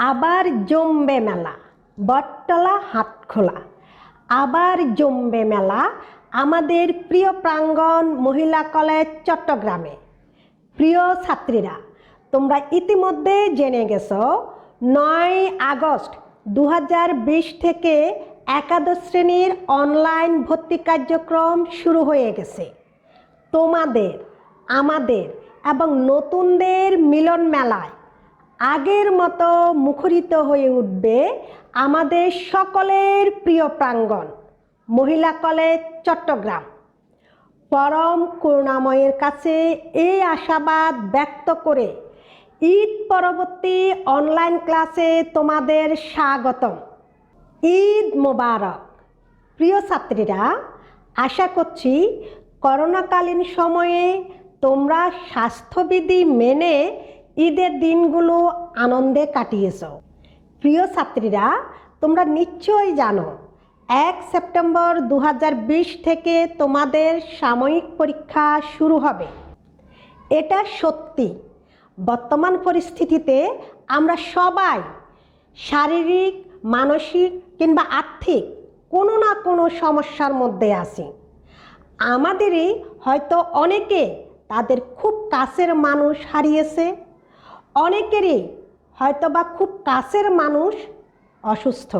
আবার জমবে মেলা, বটতলা হাটখোলা। আবার জমবে মেলা আমাদের প্রিয় প্রাঙ্গণ মহিলা কলেজ চট্টগ্রামে। প্রিয় ছাত্রীরা, তোমরা ইতিমধ্যে জেনে গেছো 9 আগস্ট 2020 থেকে একাদশ শ্রেণীর অনলাইন ভর্তি কার্যক্রম শুরু হয়ে গেছে। তোমাদের, আমাদের এবং নতুনদের মিলন মেলায় আগের মতো মুখরিত হয়ে উঠবে আমাদের সকলের প্রিয় প্রাঙ্গণ মহিলা কলেজ চট্টগ্রাম। পরম করুণাময়ের কাছে এই আশাবাদ ব্যক্ত করে ঈদ পরবর্তী অনলাইন ক্লাসে তোমাদের স্বাগতম। ঈদ মোবারক। প্রিয় ছাত্রীরা, আশা করছি করোনাকালীন সময়ে তোমরা স্বাস্থ্যবিধি মেনে ঈদের দিনগুলো আনন্দে কাটিয়েছ। প্রিয় ছাত্রীরা, তোমরা নিশ্চয়ই জানো 1 সেপ্টেম্বর 2020 থেকে তোমাদের সাময়িক পরীক্ষা শুরু হবে। এটা সত্যি, বর্তমান পরিস্থিতিতে আমরা সবাই শারীরিক, মানসিক কিংবা আর্থিক কোনো না কোনো সমস্যার মধ্যে আছি। আমাদেরই হয়তো অনেকে তাদের খুব কাছের মানুষ হারিয়েছে, অনেকেরই হয়তো বা খুব কাছের মানুষ অসুস্থ।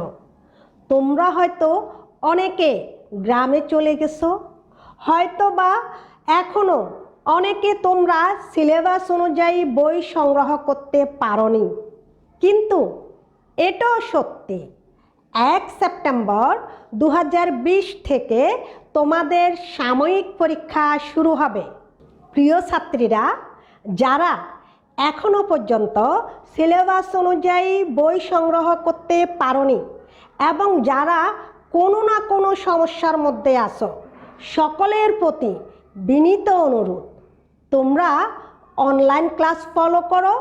তোমরা হয়তো অনেকে গ্রামে চলে গেছো, হয়তো বা এখনও অনেকে তোমরা সিলেবাস অনুযায়ী বই সংগ্রহ করতে পারোনি। কিন্তু এটাও সত্যি 1 সেপ্টেম্বর 2020 থেকে তোমাদের সাময়িক পরীক্ষা শুরু হবে। প্রিয় ছাত্রীরা, যারা এখনো পর্যন্ত সিলেবাস অনুযায়ী বই সংগ্রহ করতে পারোনি এবং যারা কোনো না কোনো সমস্যার মধ্যে আছো, সকলের প্রতি বিনীত অনুরোধ, তোমরা অনলাইন ক্লাস ফলো করো,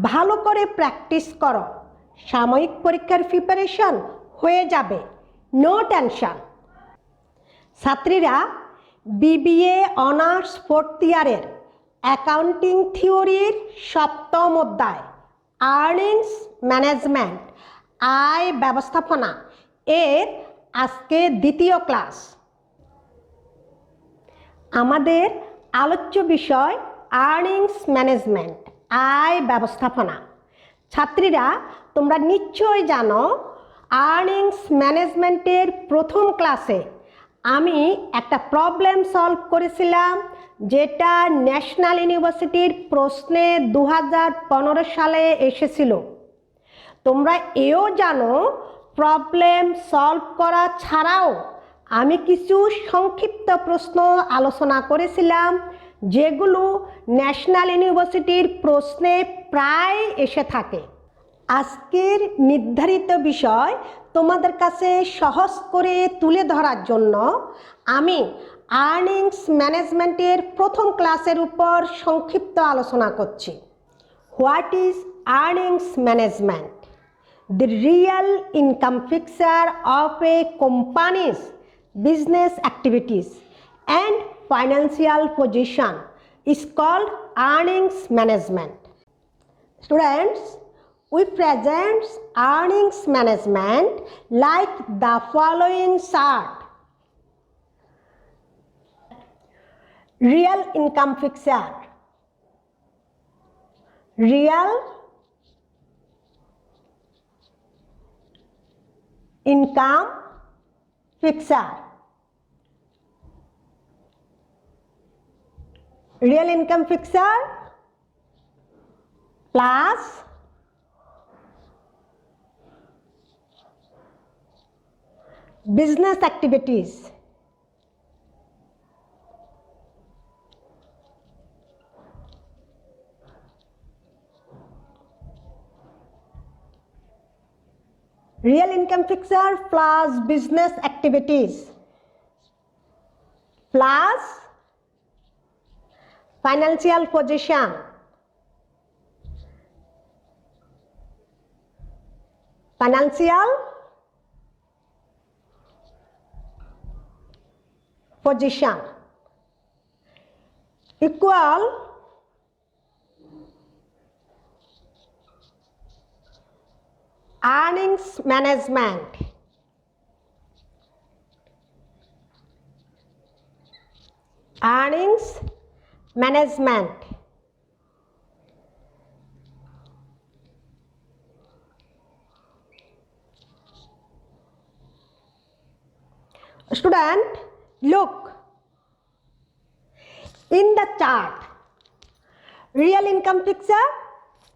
ভালো করে প্র্যাকটিস করো। সাময়িক পরীক্ষার প্রিপারেশন হয়ে যাবে, নো টেনশন। ছাত্রীরা, বিবিএ অনার্স 4th ইয়ারের অ্যাকাউন্টিং থিওরির 7ম অধ্যায় আর্নিংস ম্যানেজমেন্ট, আয় ব্যবস্থাপনা এর আজকে 2য় ক্লাস। আমাদের আলোচ্য বিষয় আর্নিংস ম্যানেজমেন্ট, আয় ব্যবস্থাপনা। ছাত্রীরা, তোমরা নিশ্চয়ই জানো আর্নিংস ম্যানেজমেন্টের প্রথম ক্লাসে আমি একটা প্রবলেম সলভ করেছিলাম, যেটা ন্যাশনাল ইউনিভার্সিটির প্রশ্নে 2015 সালে এসেছিল। তোমরা এও জানো প্রবলেম সলভ করা ছাড়াও আমি কিছু সংক্ষিপ্ত প্রশ্ন আলোচনা করেছিলাম, যেগুলো ন্যাশনাল ইউনিভার্সিটির প্রশ্নে প্রায় এসে থাকে। আজকের নির্ধারিত বিষয় তোমাদের কাছে সহজ করে তুলে ধরার জন্য আমি আর্নিংস ম্যানেজমেন্টের প্রথম ক্লাসের উপর সংক্ষিপ্ত আলোচনা করছি। What is earnings management? The real income picture of a company's business activities and financial position is called earnings management. Students, we present earnings management like the following chart. Real income picture. Real income picture. Real income picture plus business activities. Real income picture plus business activities plus financial position. Financial position equal earnings management. Earnings management. Student, look in the chart. Real income picture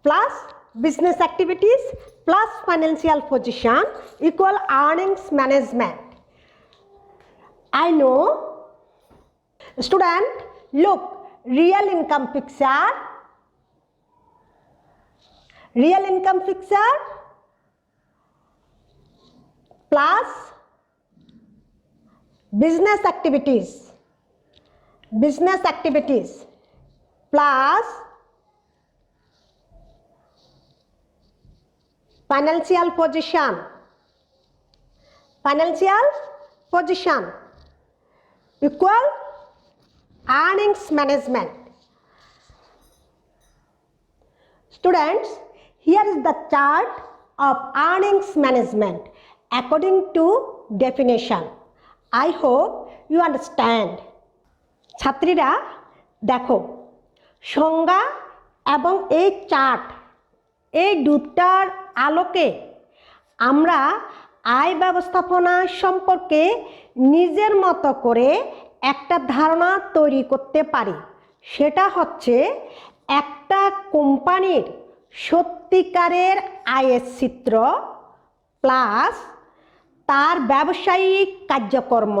plus business activities plus financial position equal earnings management. I know. Student, look, real income picture plus business activities plus financial position equal earnings management. Students, here is the chart of earnings management according to definition. I hope you understand. ছাত্রীরা দেখো, সংজ্ঞা এবং এই chart, এই দুটার আলোকে আমরা আয় ব্যবস্থাপনা সম্পর্কে নিজের মতো করে একটা ধারণা তৈরি করতে পারি। সেটা হচ্ছে একটা কোম্পানির সত্যিকারের আয়ের চিত্র প্লাস তার ব্যবসায়িক কার্যক্রম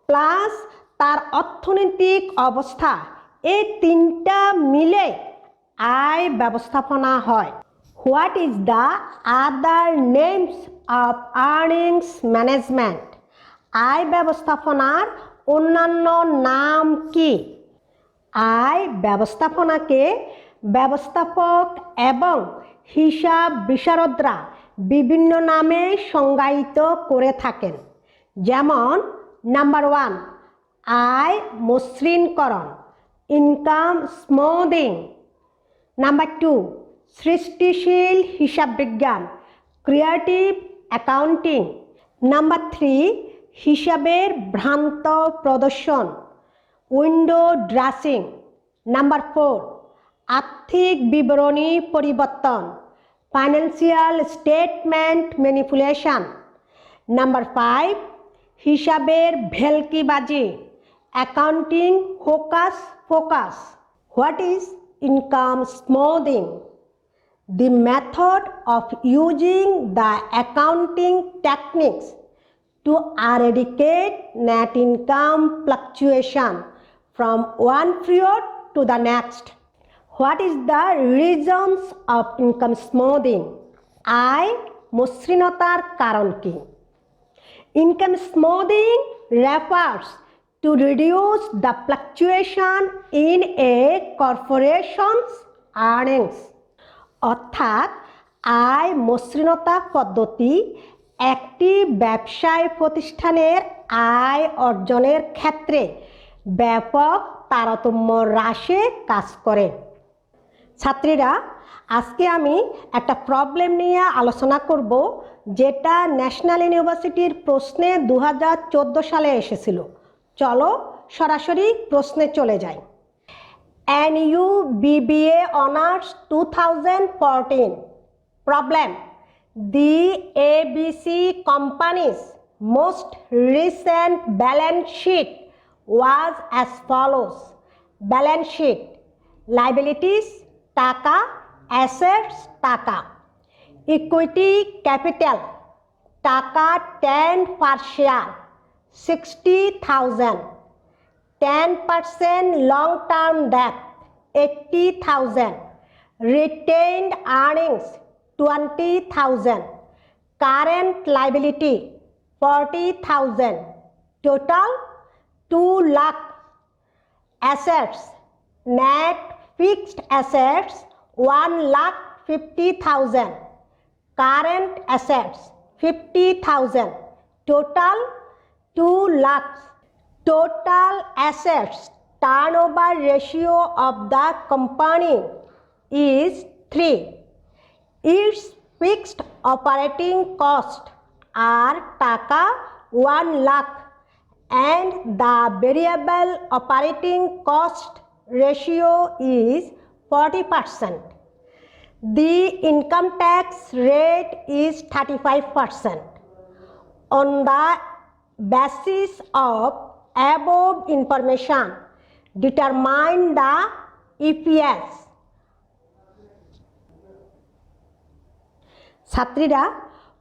প্লাস তার অর্থনৈতিক অবস্থা, এই তিনটা মিলে আয় ব্যবস্থাপনা হয়। What is the other names of earnings management? আয় ব্যবস্থাপনার অন্যান্য নাম কি? আয় ব্যবস্থাপনাকে ব্যবস্থাপক এবং হিসাব বিশারদরা বিভিন্ন নামে সংজ্ঞায়িত করে থাকেন। যেমন নাম্বার 1, আয় মসৃণকরণ, ইনকাম স্মুদিং। নাম্বার 2, সৃষ্টিশীল হিসাব বিজ্ঞান, ক্রিয়েটিভ অ্যাকাউন্টিং। নাম্বার 3, হিসাবের ভ্রান্ত প্রদর্শন, উইন্ডো ড্রেসিং। নাম্বার 4, আর্থিক বিবরণী পরিবর্তন, ফাইন্যান্সিয়াল স্টেটমেন্ট ম্যানিপুলেশন। নাম্বার 5, হিসাবের ভেলকিবাজি, accounting hocus pocus. What is income smoothing? The method of using the accounting techniques to eradicate net income fluctuation from one period to the next. What is the reasons of income smoothing? আয় মসৃণতার কারণ কি? Income smoothing refers to reduce the fluctuation in a corporation's earnings. অর্থাৎ আয় মসৃণতা পদ্ধতি একটি ব্যবসায় প্রতিষ্ঠানের আয় অর্জনের ক্ষেত্রে ব্যাপক তারতম্য হ্রাসে কাজ করে। ছাত্রীরা, আজকে আমি একটা প্রবলেম নিয়ে আলোচনা করব, যেটা ন্যাশনাল ইউনিভার্সিটির প্রশ্নে 2014 সালে এসেছিল। চলো সরাসরি প্রশ্নে চলে যাই। NU BBA Honors 2014. Problem: The ABC company's most recent balance sheet was as follows. Balance sheet: liabilities টাকা, assets টাকা, equity capital টাকা 10 per share 60,000, 10% long-term debt 80,000, retained earnings 20,000, current liability 40,000, total 2 lakh. Assets: net fixed assets 1,50,000, current assets 50,000, total 2 lakhs. Total assets turnover ratio of the company is 3. Its fixed operating cost আর টাকা 1 lakh and the variable operating cost ratio is 40%. The income tax rate is 35%. On the basis of above information, determine the EPS. ছাত্রীরা,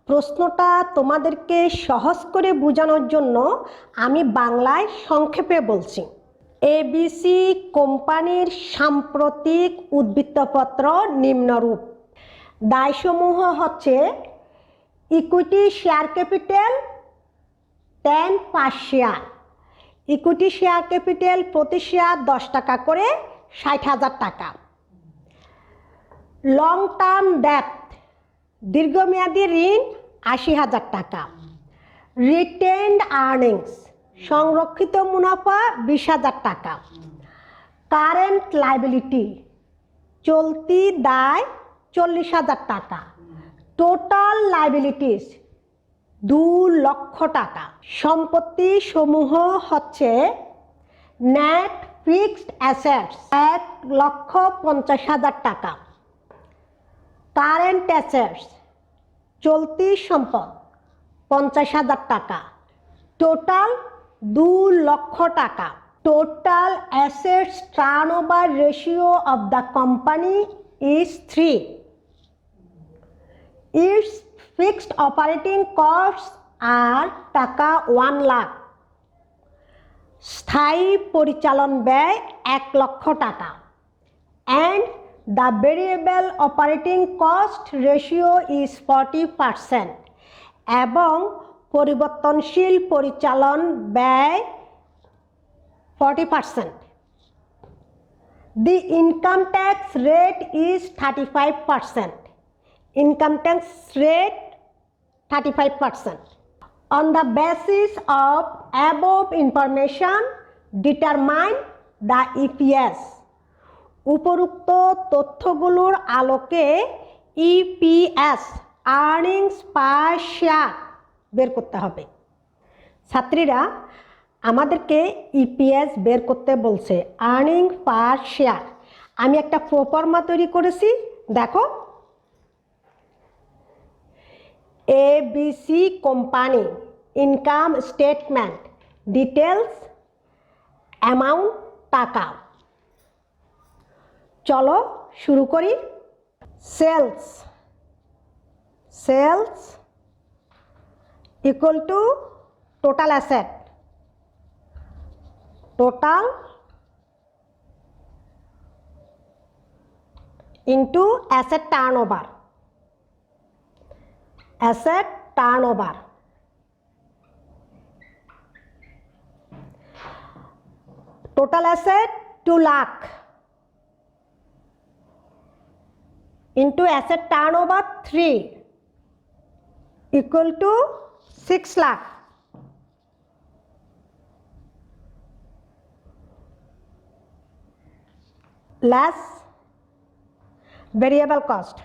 প্রশ্নটা তোমাদেরকে সহজ করে বোঝানোর জন্য আমি বাংলায় সংক্ষেপে বলছি। এবিসি কোম্পানির সাম্প্রতিক উদ্ধৃতপত্র নিম্নরূপ। দায়সমূহ হচ্ছে ইকুইটি শেয়ার ক্যাপিটাল 10 পার শেয়ার। ইকুইটি শেয়ার ক্যাপিটাল প্রতি শেয়ার 10 টাকা করে 60,000 টাকা। লং টার্ম ডেট দীর্ঘমেয়াদী ঋণ 80,000 টাকা। রিটেন্ড আর্নিংস সংরক্ষিত মুনাফা 20,000 টাকা। কারেন্ট লাইবিলিটি চলতি দায় 40,000 টাকা। টোটাল লাইবিলিটিস 2 লক্ষ টাকা। সম্পত্তি সমূহ হচ্ছে নেট ফিক্সড অ্যাসেটস 1,50,000 টাকা। কারেন্ট অ্যাসেটস চলতি সম্পদ 50,000 টাকা। টোটাল 2 লক্ষ টাকা। Total assets turnover ratio of the company is 3. Its fixed operating cost আর টাকা 1 লাখ। স্থায়ী পরিচালন ব্যয় 1 লক্ষ টাকা। And the variable operating cost ratio is 40% এবং পরিবর্তনশীল পরিচালন ব্যয় 40%. The income tax rate is 35%. Income tax rate 35%. On the basis of above information, determine the EPS. উপরোক্ত তথ্যগুলোর আলোকে ইপিএস আর্নিংস পার শেয়ার বের করতে হবে। ছাত্রীরা, আমাদেরকে ইপিএস বের করতে বলছে, আর্নিং পার শেয়ার। আমি একটা প্রোফর্মা তৈরি করেছি, দেখো। ABC company income statement details amount টাকা। চলো শুরু করি। Sales equal to total asset, total into asset turnover. Total asset 2 lakh into asset turnover 3 equal to 6 lakh. Less variable cost.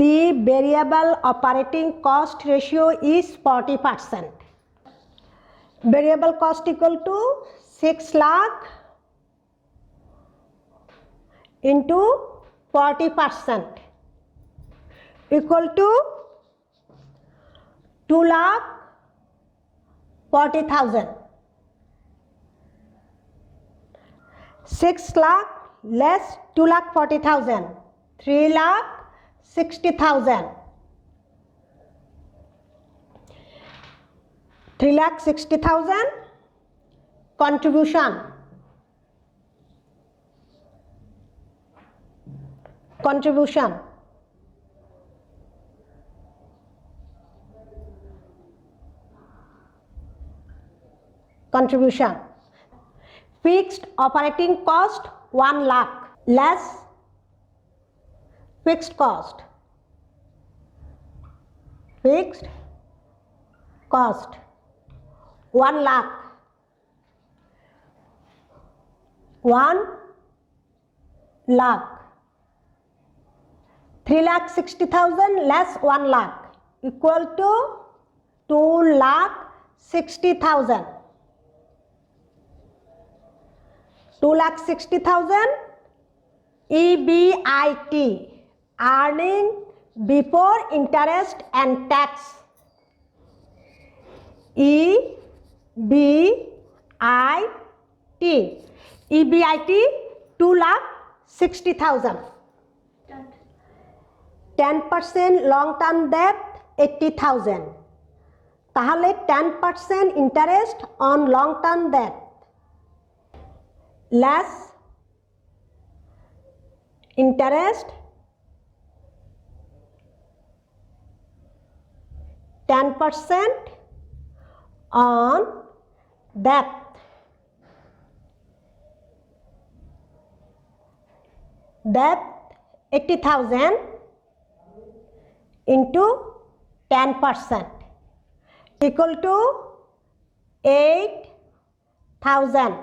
The variable operating cost ratio is 40%. Variable cost equal to 6 lakh into 40% equal to 2,40,000. 6 lakh less 2,40,000, 3,60,000. 3,60,000 contribution. Fixed operating cost 1 lakh less fixed cost. 1 lakh 1 lakh. 3,60,000 less 1 lakh equal to 2,60,000. 2,60,000 EBIT, earning before interest and tax. EBIT 2,60,000. 10% long term debt 80,000. তাহলে 10% interest on long term debt less interest 10% on debt debt 80,000 into 10% equal to 8,000.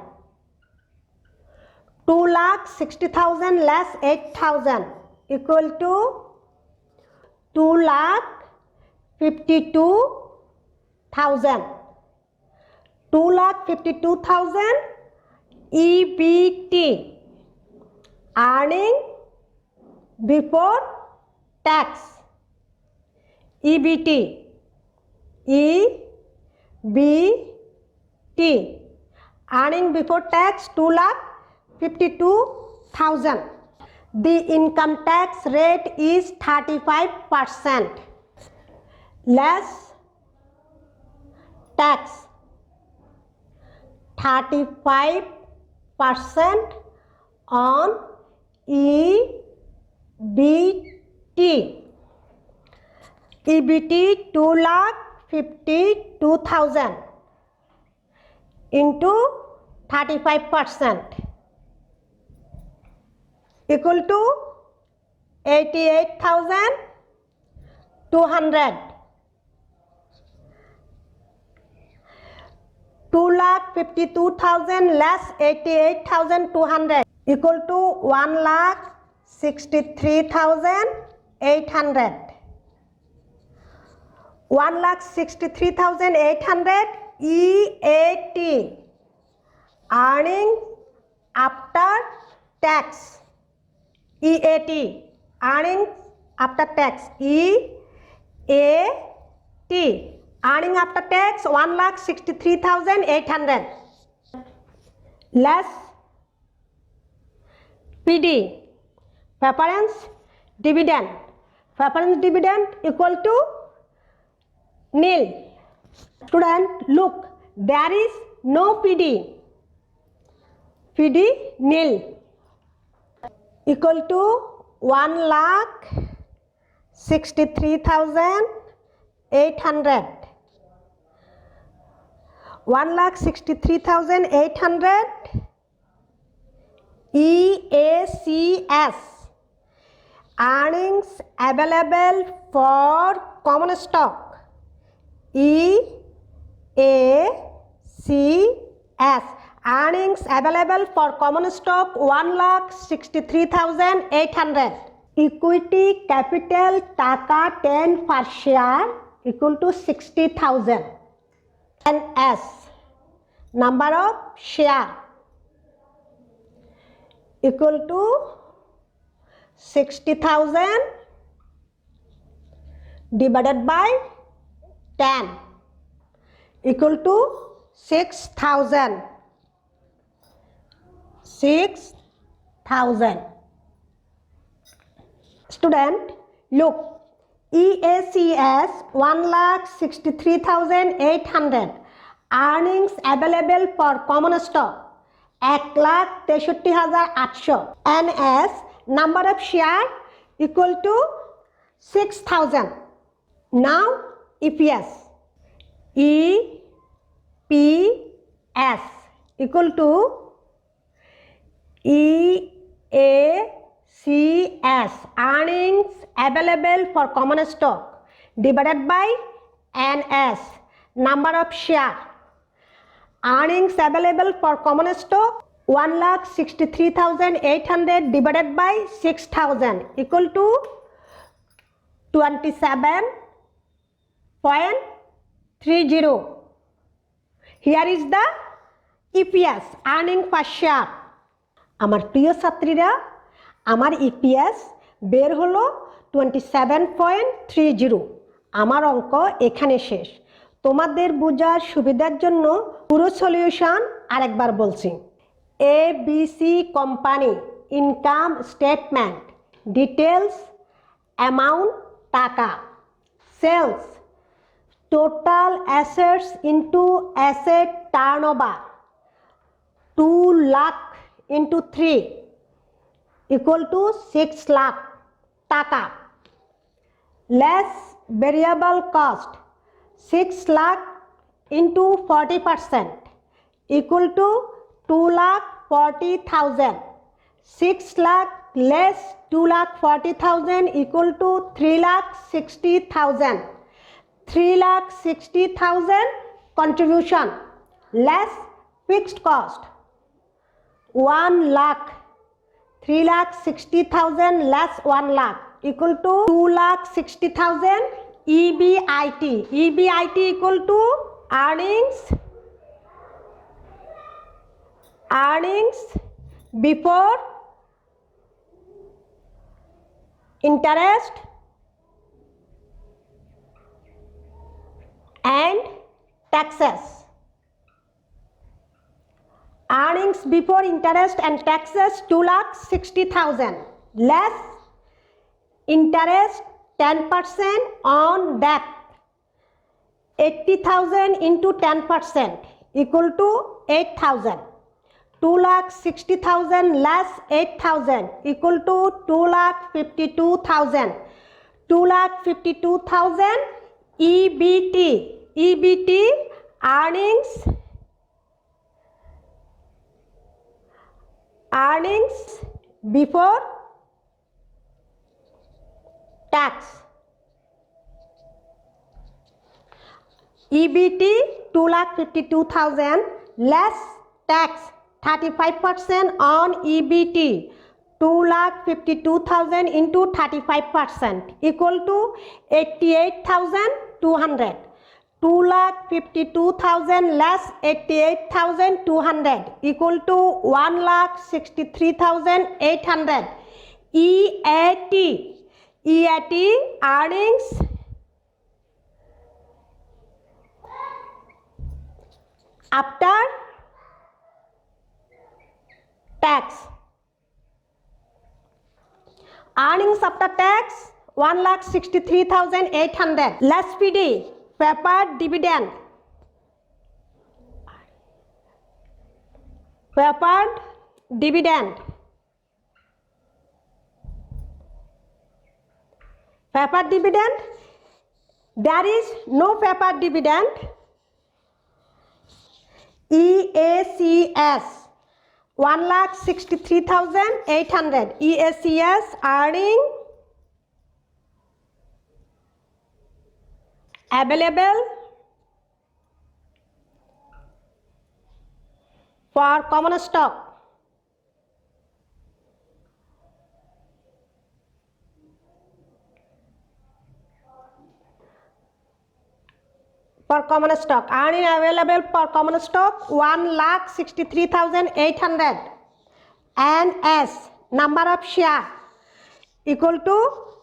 2,60,000 less 8,000 equal to 2,52,000. 2,52,000 EBT, earning before tax. EBT earning before tax 2,52,000. The income tax rate is 35%. Less tax 35% on EBT. EBT 2,52,000 into 35% equal to 88,200. 2,52,000 less 88,200 equal to 1,63,800. 1,63,800 EAT, earning after tax. EAT, earning after tax. EAT, earning after tax 1,63,800 less PD, preference dividend. Preference dividend equal to nil. Student, look, there is no PD. PD nil equal to 1,63,800. 1,63,800 EACS, earnings available for common stock. EACS, earnings available for common stock 1,63,800. Equity capital টাকা 10 per share equal to 60,000. NS, number of share equal to 60,000 divided by 10 equal to 6,000. 6,000. Student, look, EACS 1,63,800, earnings available for common stock 1,63,800. NS, number of share equal to 6,000. Now EPS. EPS equal to EACS, earnings available for common stock divided by NS, number of share. Earnings available for common stock 1,63,800 divided by 6,000 equal to 27.30. Here is the EPS, earning per share. আমার প্রিয় ছাত্রীরা, আমার EPS বের হলো 27.30। আমার অঙ্ক এখানে শেষ। তোমাদের বোঝার সুবিধার জন্য পুরো সলিউশন আরেকবার বলছি। ABC company income statement, details, amount টাকা, sales, total assets into asset turnover 2 lakh into 3 equal to 6 lakh taka, less variable cost 6 lakh into 40% equal to 2,40,000. 6 lakh less 2,40,000 equal to 3,60,000. 3,60,000 contribution less fixed cost 1 lakh. 3,60,000 less 1 lakh equal to 2,60,000 EBIT. EBIT equal to earnings before interest and taxes. Earnings before interest and taxes 2,60,000 less interest 10% on debt 80,000 into 10% equal to 8,000. 2,60,000 less 8,000 equal to 2,52,000. 2,52,000 EBT. EBT earnings before tax. EBT 2,52,000 less tax 35% on EBT 2,52,000 into 35% equal to 88,200. 2,52,000 less 88,200 equal to 1,63,800. EAT. EAT earnings after tax. Earnings after tax 1,63,800 less PD. Preferred dividend. Preferred dividend. Preferred dividend. There is no preferred dividend. EACS 1,63,800. EACS earning available for common stock. For common stock, earning available for common stock 1,63,800. NS number of share equal to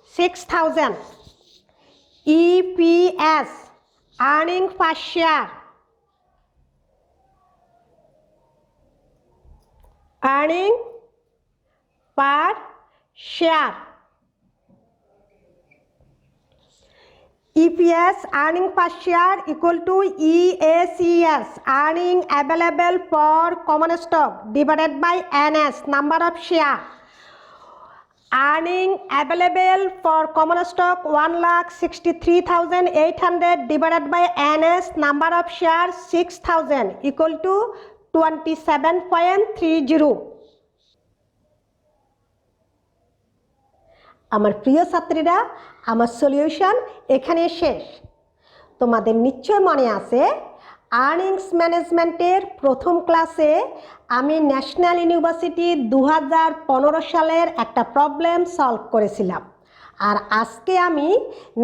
6,000. EPS earning per share EPS earning per share equal to EACS earning available for common stock divided by NS number of share. Earning available for common stock 1,63,800 divided by NS number of shares 6,000 equal to 27.30. আমার প্রিয় ছাত্রীরা, আমার solution এখানে শেষ। তোমাদের নিশ্চয় মনে আছে আর্নিংস ম্যানেজমেন্টের প্রথম ক্লাসে আমি ন্যাশনাল ইউনিভার্সিটি 2015 সালের একটা প্রবলেম সলভ করেছিলাম। আর আজকে আমি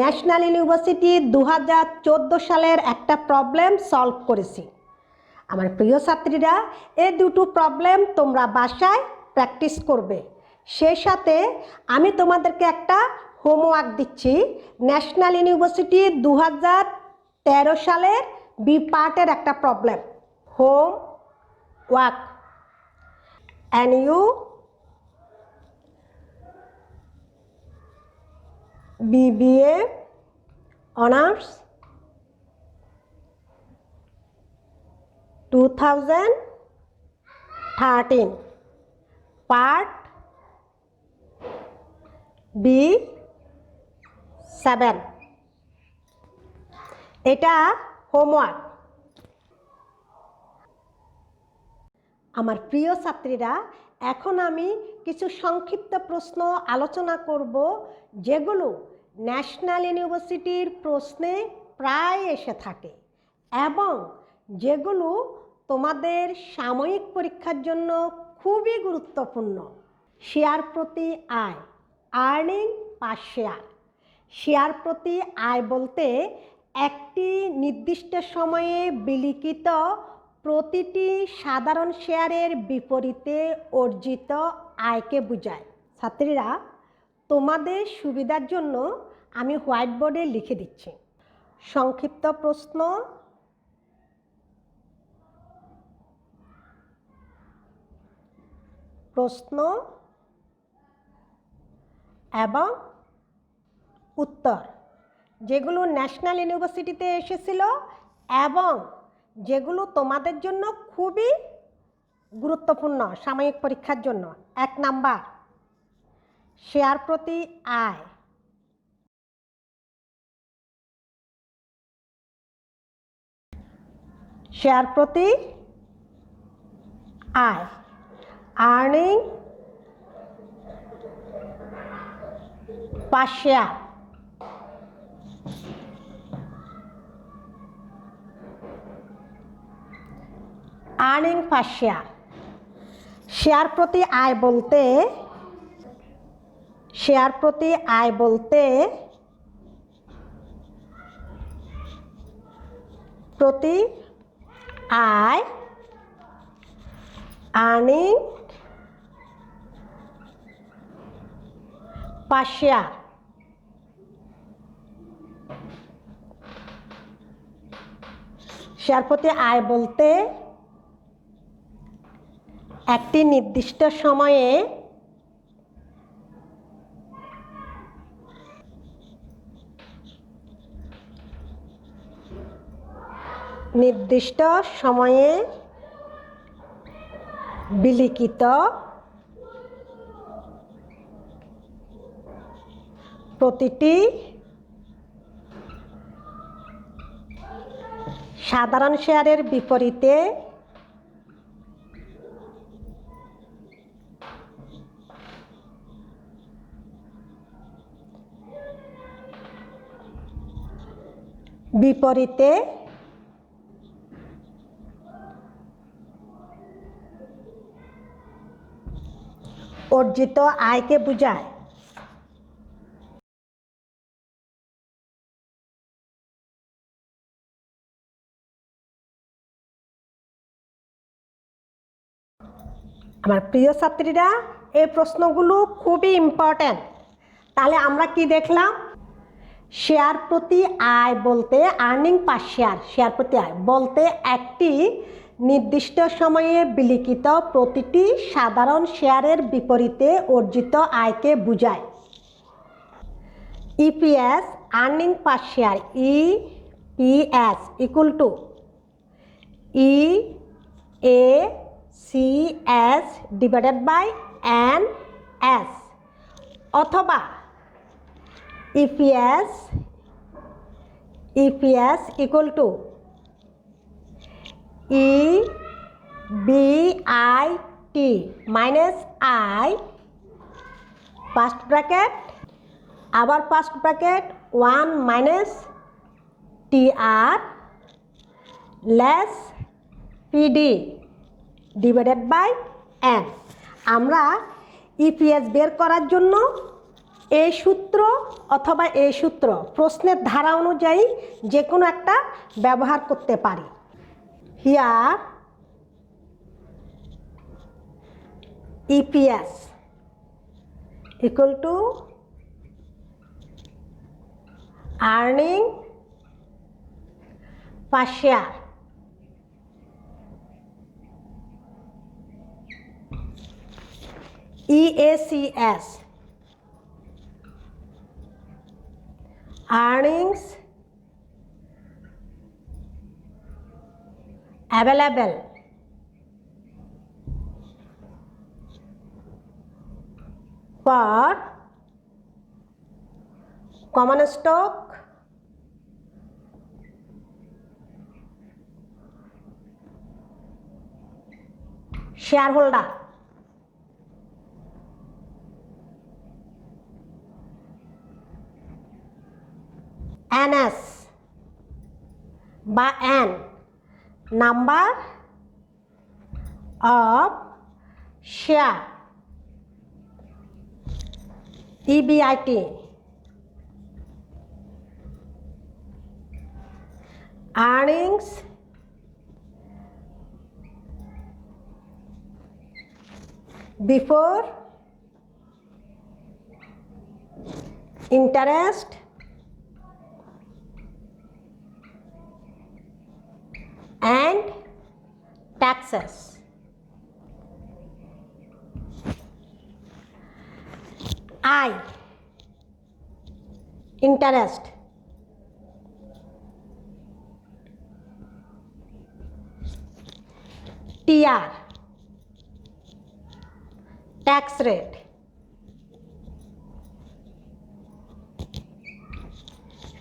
ন্যাশনাল ইউনিভার্সিটি 2014 সালের একটা প্রবলেম সলভ করেছি। আমার প্রিয় ছাত্রীরা, এই দুটো প্রবলেম তোমরা বাসায় প্র্যাকটিস করবে। সেই সাথে আমি তোমাদেরকে একটা হোমওয়ার্ক দিচ্ছি। ন্যাশনাল ইউনিভার্সিটি 2013 সালের বি পার্টের একটা problem, home work. NU BBA honours 2013 part B7। এটা হোমওয়ার্ক। আমার প্রিয় ছাত্রীরা, এখন আমি কিছু সংক্ষিপ্ত প্রশ্ন আলোচনা করব, যেগুলো ন্যাশনাল ইউনিভার্সিটির প্রশ্নে প্রায় এসে থাকে এবং যেগুলো তোমাদের সাময়িক পরীক্ষার জন্য খুবই গুরুত্বপূর্ণ। শেয়ার প্রতি আয়, আর্নিং পার শেয়ার। শেয়ার প্রতি আয় বলতে একটি নির্দিষ্ট সময়ে বিলিখিত প্রতিটি সাধারণ শেয়ারের বিপরীতে অর্জিত আয়কে বোঝায়। ছাত্রীরা, তোমাদের সুবিধার জন্য আমি হোয়াইট বোর্ডে লিখে দিচ্ছি। সংক্ষিপ্ত প্রশ্ন, প্রশ্ন এবং উত্তর, যেগুলো ন্যাশনাল ইউনিভার্সিটিতে এসেছিল এবং যেগুলো তোমাদের জন্য খুবই গুরুত্বপূর্ণ সাময়িক পরীক্ষার জন্য। 1 নাম্বার, শেয়ার প্রতি আয়। শেয়ার প্রতি আয়, earning per share. Earning per share. Share প্রতি আয় বলতে প্রতি আয়, আর্নিং পার শেয়ার। শেয়ার প্রতি আয় বলতে একটি নির্দিষ্ট সময়ে বিলিখিত প্রতিটি সাধারণ শেয়ারের বিপরীতে অর্জিত আয়কে বোঝায়। আমার প্রিয় ছাত্রীরা, এই প্রশ্নগুলো খুবই ইম্পর্ট্যান্ট। তাহলে আমরা কি দেখলাম? শেয়ার প্রতি আয় বলতে আর্নিং পার শেয়ার, শেয়ার প্রতি আয় বলতে একটি নির্দিষ্ট সময়ে বিলিখিত প্রতিটি সাধারণ শেয়ারের বিপরীতে অর্জিত আয়কে বোঝায়। EPS, earning per share, EPS equal to EACS divided by NS, অথবা EPS equal to EBIT minus I, first bracket, আবার first bracket 1 minus TR less PD divided by N. আমরা ইপিএস বের করার জন্য এই সূত্র অথবা এই সূত্র প্রশ্নের ধারা অনুযায়ী যে কোনো একটা ব্যবহার করতে পারি। Here EPS equal to earning per share. EACS earnings available for common stock shareholder। NS বা N number of share। EBIT earnings before interest and taxes। I interest, TR tax rate,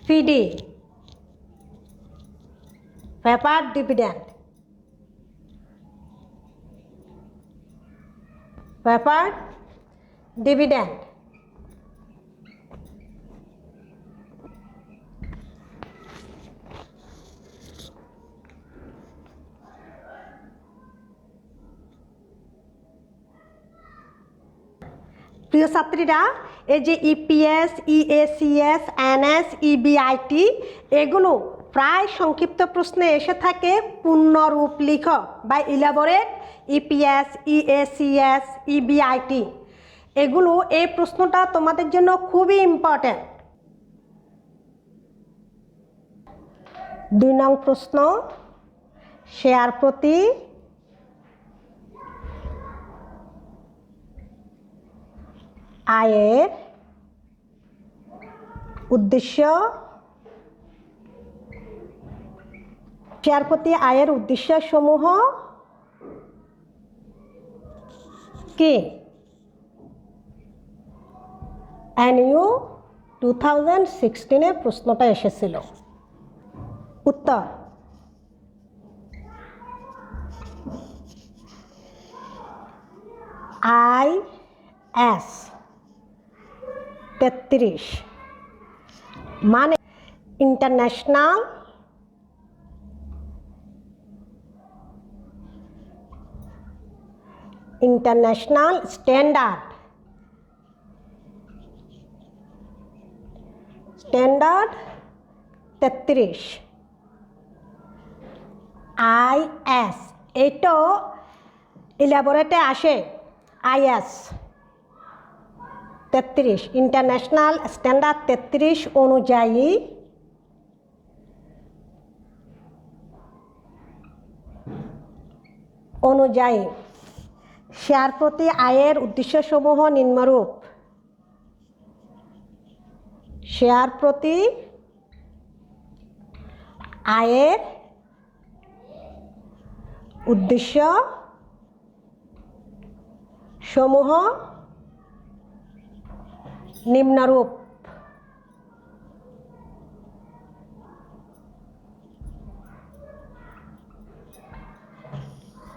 PD preferred dividend, preferred dividend। প্রিয় ছাত্রীরা, এই যে EPS, ইএসিএস, NS, EBIT এগুলো প্রায় সংক্ষিপ্ত প্রশ্নে এসে থাকে পূর্ণরূপ লিখ বা ইলাবোরেট ইপিএস, ইএসিএস, ইবিআইটি এগুলো। এই প্রশ্নটা তোমাদের জন্য খুবই ইম্পর্ট্যান্ট। 2 নং প্রশ্ন, শেয়ার প্রতি আয়ের উদ্দেশ্য। শেয়ার প্রতি আয়ের উদ্দেশ্য সমূহ কি? NU 2016 প্রশ্নটা এসেছিল। উত্তর IS 33 মানে ইন্টারন্যাশনাল স্ট্যান্ডার্ড স্ট্যান্ডার্ড 33 IS। এটা ইলাবোরেটে আসে IS 33 ইন্টারন্যাশনাল স্ট্যান্ডার্ড 33 অনুযায়ী শেয়ার প্রতি আয়ের উদ্দেশ্যসমূহ নিম্নরূপ। শেয়ার প্রতি আয়ের উদ্দেশ্য সমূহ নিম্নরূপ।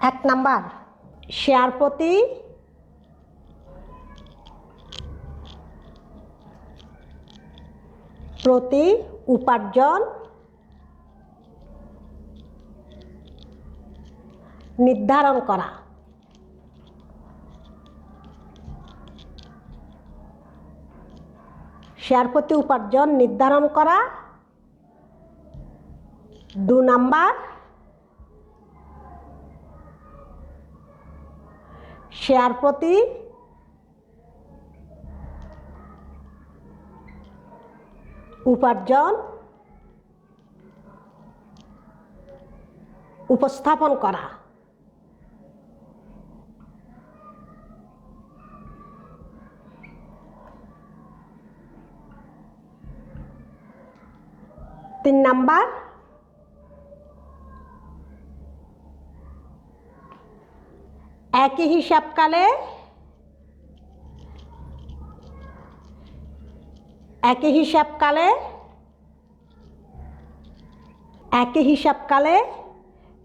1 নাম্বার, শেয়ার প্রতি উপার্জন নির্ধারণ করা। শেয়ার প্রতি উপার্জন নির্ধারণ করা। 2 নাম্বার, শেয়ার প্রতি উপার্জন উপস্থাপন করা। 3 নাম্বার, একই হিসাবকালে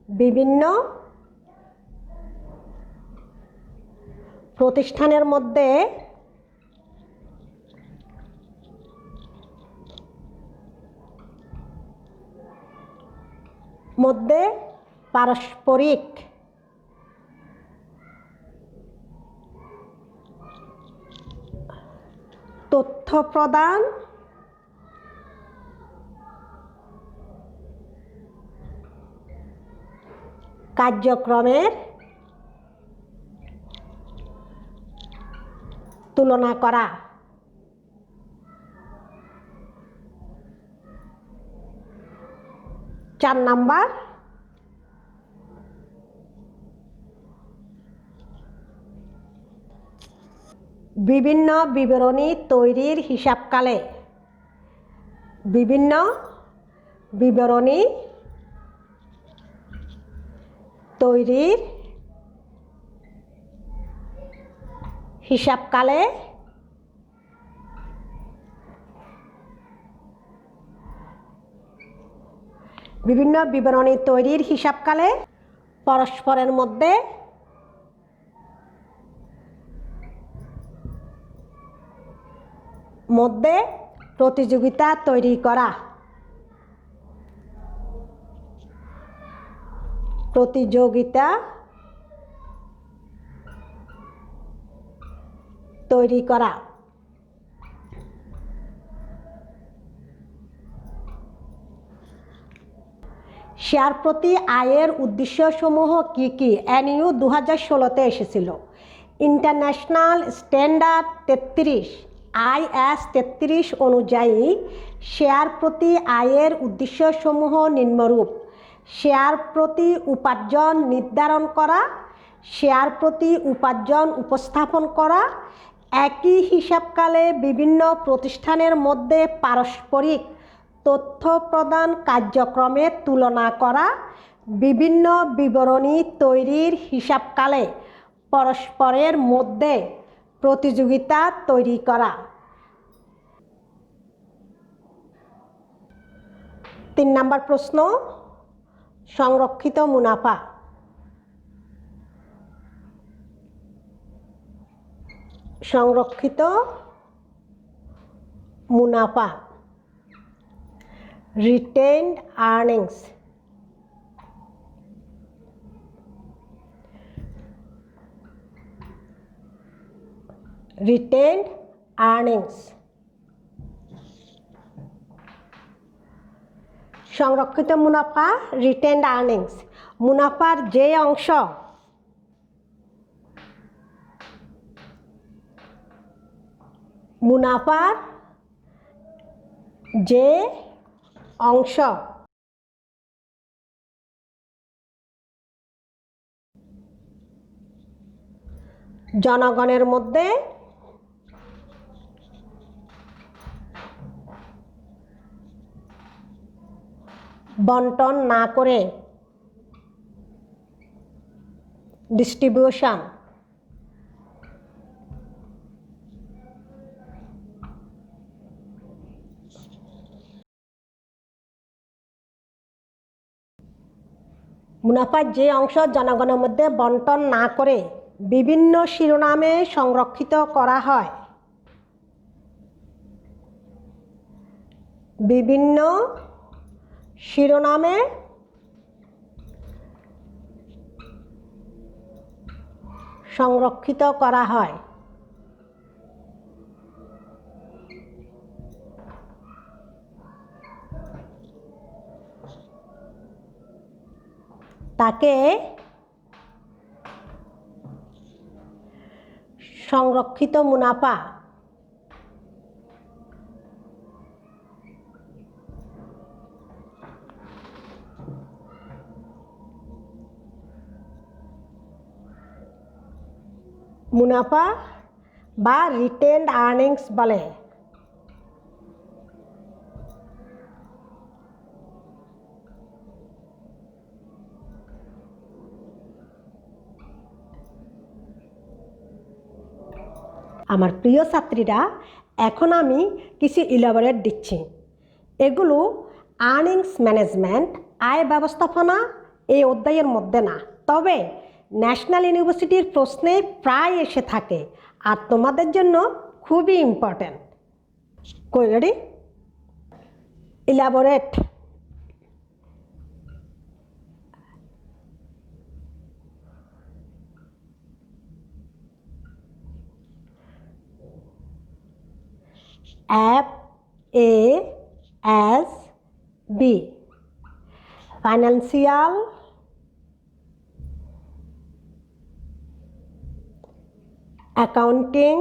বিভিন্ন প্রতিষ্ঠানের মধ্যে পারস্পরিক তথ্য প্রদান কার্যক্রমের তুলনা করা। 4 নাম্বার, বিভিন্ন বিবরণী তৈরির হিসাবকালে পরস্পরের মধ্যে প্রতিযোগিতা তৈরি করা। শেয়ার প্রতি আয়ের উদ্দেশ্যসমূহ কি কি? NU 2016-তে এসেছিল। ইন্টারন্যাশনাল স্ট্যান্ডার্ড 33 IS 33 অনুযায়ী শেয়ার প্রতি আয়ের উদ্দেশ্যসমূহ নিম্নরূপ: শেয়ার প্রতি উপার্জন নির্ধারণ করা, শেয়ার প্রতি উপার্জন উপস্থাপন করা, একই হিসাবকালে বিভিন্ন প্রতিষ্ঠানের মধ্যে পারস্পরিক তথ্য প্রদান কার্যক্রমের তুলনা করা, বিভিন্ন বিবরণী তৈরির হিসাবকালে পরস্পরের মধ্যে প্রতিযোগিতা তৈরি করা। 3 নাম্বার প্রশ্ন, সংরক্ষিত মুনাফা। Retained earnings. সংরক্ষিত মুনাফা, রিটেইনড আর্নিংস। মুনাফার যে অংশ জনগণের মধ্যে বন্টন না করে ডিস্ট্রিবিউশন, মুনাফার যে অংশ জনগণের মধ্যে বন্টন না করে বিভিন্ন শিরোনামে সংরক্ষিত করা হয়। বিভিন্ন শিরোনামে সংরক্ষিত করা হয়? তাকে সংরক্ষিত মুনাফা মুনাফা বা রিটেন্ড আর্নিংস বলে। আমার প্রিয় ছাত্রীরা, এখন আমি কিছু ইলাবোরেট দিচ্ছি। এগুলো আর্নিংস ম্যানেজমেন্ট, আয় ব্যবস্থাপনা এই অধ্যায়ের মধ্যে না, তবে ন্যাশনাল ইউনিভার্সিটির প্রশ্নে প্রায় এসে থাকে আর তোমাদের জন্য খুবই ইম্পর্ট্যান্ট। কই ready? Elaborate. FASB, financial accounting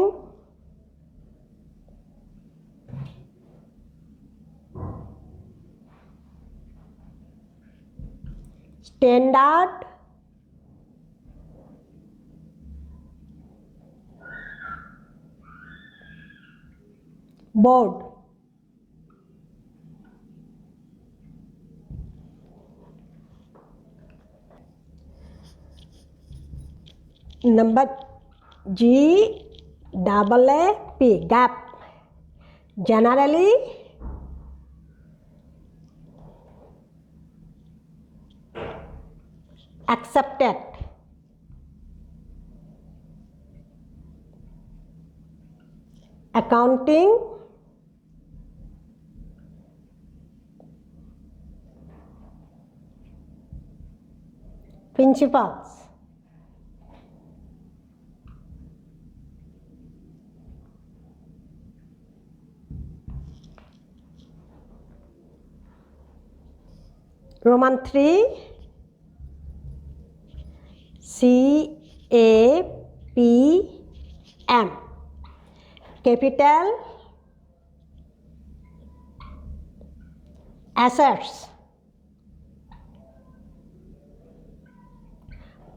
standard board. Number GAAP, gap, generally accepted, accounting principles, Roman 3, CAPM, capital, assets,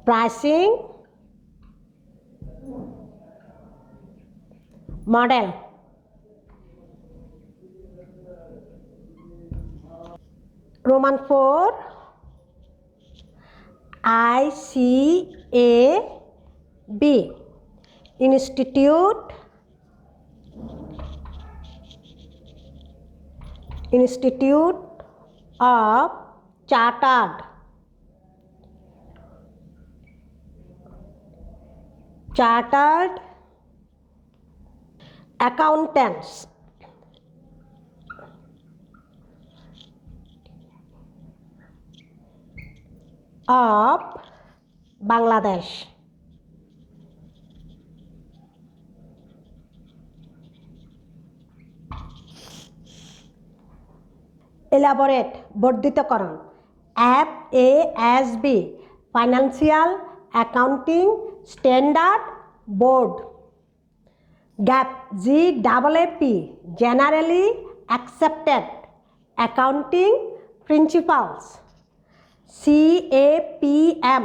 pricing, model. Roman 4, ICAB, Institute of Chartered Accountants of Bangladesh. Elaborate, বর্ধিতকরণ। FASB, financial accounting standard board. GAAP, GAAP, generally accepted accounting principles. CAPM,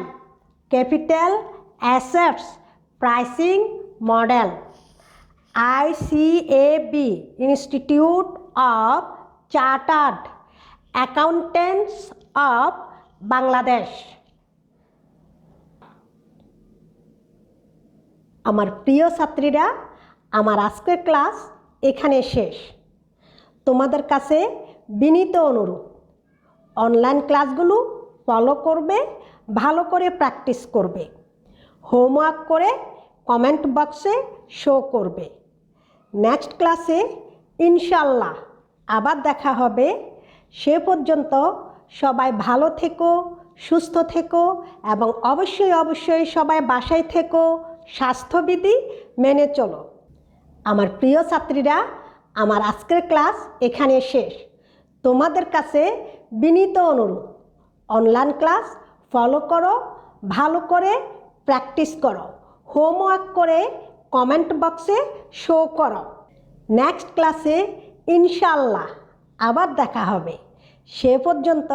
capital assets pricing model. ICAB, Institute of Chartered Accountants of Bangladesh. আমার প্রিয় ছাত্রীরা, আমার আজকের class এখানে শেষ। তোমাদের কাছে বিনীত অনুরোধ, অনলাইন ক্লাসগুলো ফলো করবে, ভালো করে প্র্যাকটিস করবে, হোমওয়ার্ক করে কমেন্ট বক্সে শো করবে। নেক্সট ক্লাসে ইনশাল্লাহ আবার দেখা হবে। সে পর্যন্ত সবাই ভালো থেকো, সুস্থ থেকো এবং অবশ্যই সবাই বাসায় থেকো, স্বাস্থ্যবিধি মেনে চলো। আমার প্রিয় ছাত্রীরা, আমার আজকের ক্লাস এখানে শেষ। তোমাদের কাছে বিনীত অনুরোধ, অনলাইন ক্লাস ফলো করো, ভালো করে প্র্যাকটিস করো, হোমওয়ার্ক করে কমেন্ট বক্সে শো করো। নেক্সট ক্লাসে ইনশাআল্লাহ আবার দেখা হবে। সে পর্যন্ত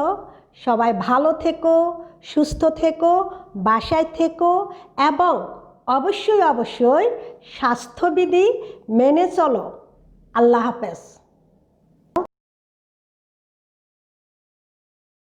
সবাই ভালো থেকো, সুস্থ থেকো, বাসায় থেকো এবং অবশ্যই স্বাস্থ্যবিধি মেনে চলো। আল্লাহ হাফেজ।